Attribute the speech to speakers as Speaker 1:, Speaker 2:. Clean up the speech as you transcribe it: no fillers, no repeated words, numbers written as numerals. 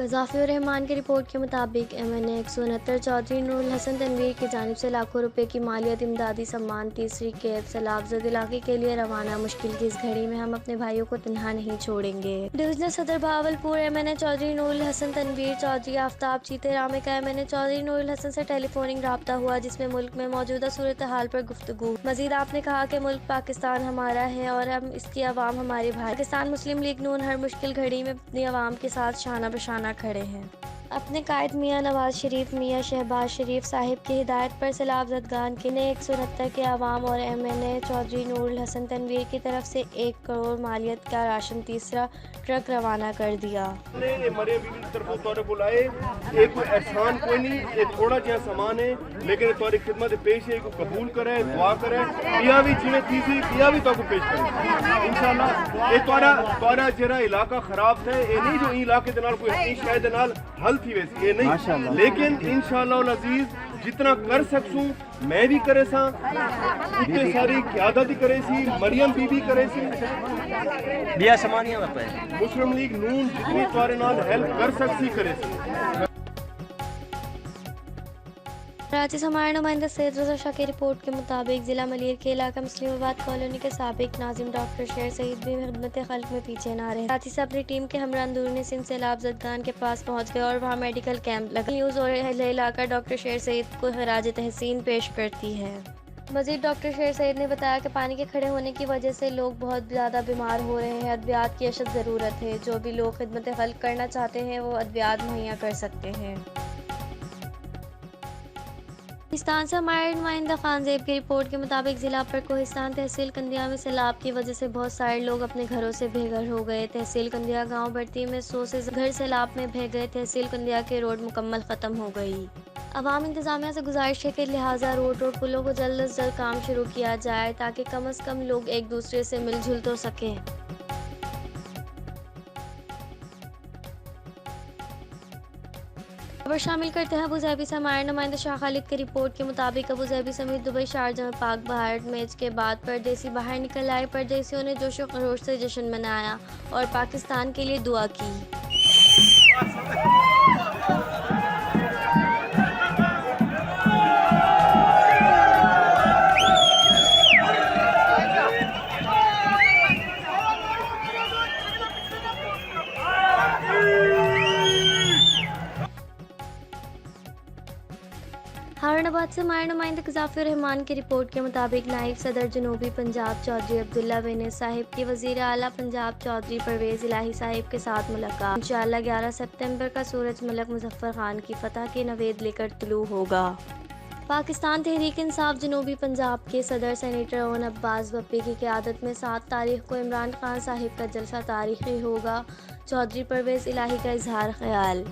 Speaker 1: ज़ाफ़िर रहमान की रिपोर्ट के मुताबिक MNA 169 चौधरी नूरुल हसन तनवीर की जानिब से लाखों रुपए की मालियत इमदादी सम्मान तीसरी कैब सैलाबज़द इलाके के लिए रवाना। मुश्किल की इस घड़ी में हम अपने भाइयों को तन्हा नहीं छोड़ेंगे। डिवीजनल सदर बहावलपुर MNA चौधरी नूरुल हसन तनवीर चौधरी आफ्ताब चीते रामे का MNA चौधरी नूरुल हसन से टेलीफोनिक रब्ता हुआ, जिसमें मुल्क में मौजूदा सूरत हाल पर गुफ्तगू। मजीद आपने कहा कि मुल्क पाकिस्तान हमारा है और हम इसकी अवाम हमारे भाई। पाकिस्तान मुस्लिम लीग नून हर मुश्किल घड़ी में अपनी अवाम के साथ शाना बशाना खड़े हैं। अपने कायद मियाँ नवाज शरीफ मियाँ शहबाज शरीफ साहिब की हिदायत पर सैलाबज़दगान के 169 के अवाम और MNA चौधरी नूरुल हसन तनवीर की तरफ से 1 करोड़ मालियत का राशन तीसरा ट्रक रवाना कर दिया।
Speaker 2: कोई एहसान कोई नहीं, एक थोड़ा जिहा सामान है, लेकिन तुम्हारी खिदमत पेश है को कबूल करे, दुआ करे, या भी जिन्हें तीसरी या भी तो पेश करे इंशाल्लाह। ये तुम्हारा जरा इलाका खराब है, ये नहीं जो इलाके दे नाल कोई अपनी शायद नाल हल थी वैसी ये नहीं, लेकिन इंशाअल्लाह अजीज जितना कर सकूं मैं भी करे सा, इतने सारी क़यादत करे सी, मरियम बीबी करे सी,
Speaker 3: बिया समानिया
Speaker 2: मुस्लिम लीग नून जितनी तुम्हारे नाल हेल्प कर सकती करे सी।
Speaker 1: कराची से हमारे नुमाइंदा सैयद रज़ा शाह की रिपोर्ट के मुताबिक ज़िला मलिर के इलाका मुस्लिमाबाद कॉलोनी के साबिक नाजिम डॉक्टर शेर सईद भी खिदमत खल्क में पीछे ना रहे। कराची से अपनी टीम के हमरा अंदरूनी सिंध सैलाबज़दगान के पास पहुंच गए और वहां मेडिकल कैंप लगा। न्यूज़ और इलाका डॉक्टर शेर सईद को खराज तहसीन पेश करती है। मजीद डॉक्टर शेर सईद ने बताया कि पानी के खड़े होने की वजह से लोग बहुत ज़्यादा बीमार हो रहे हैं। अद्वियात की अशद ज़रूरत है। जो भी लोग खिदमत खल्क करना चाहते हैं वो अद्वियात मुहैया कर सकते हैं। पाकिस्तान से हमारे नुमाइंदा खान ज़ेब की रिपोर्ट के मुताबिक ज़िला पर कोहिस्तान तहसील कंदिया में सैलाब की वजह से बहुत सारे लोग अपने घरों से बेघर हो गए। तहसील कंदिया गांव बढ़ती में 100 से घर सैलाब में बह गए। तहसील कंदिया के रोड मुकम्मल ख़त्म हो गई। अवाम इंतज़ामिया से गुजारिश है कि लिहाजा रोड और पुलों को जल्द अज जल्द काम शुरू किया जाए ताकि कम अज़ कम लोग एक दूसरे से मिलजुल तो सकें। खबर शामिल करते हैं अबूज़हबी से हमारे नुमाइंदा शाह खालिद की रिपोर्ट के मुताबिक अबूज़हबी समेत दुबई शारजा में पाक भारत मैच के बाद परदेसी बाहर निकल आए। परदेसियों ने जोशो खरोश से जश्न मनाया और पाकिस्तान के लिए दुआ की। हारनाबाद से हमारे नुमाइंदा ज़ाफ़िर रहमान की रिपोर्ट के मुताबिक नायब सदर जनूबी पंजाब चौधरी अब्दुल्ला बेनज़ साहिब की वज़ीर आला पंजाब चौधरी परवेज़ इलाही साहिब के साथ मुलाकात। इंशाअल्लाह 11 सितंबर का सूरज मलक मुज़फ़्फ़र खान की फ़तह के नवेद लेकर तुलू होगा। पाकिस्तान तहरीक इंसाफ जनूबी पंजाब के सदर सेनेटर ओन अब्बास बप्पी की क़यादत में 7 तारीख को इमरान खान साहिब का जलसा तारीख़ी होगा। चौधरी परवेज़ इलाही का इज़हार ख़याल।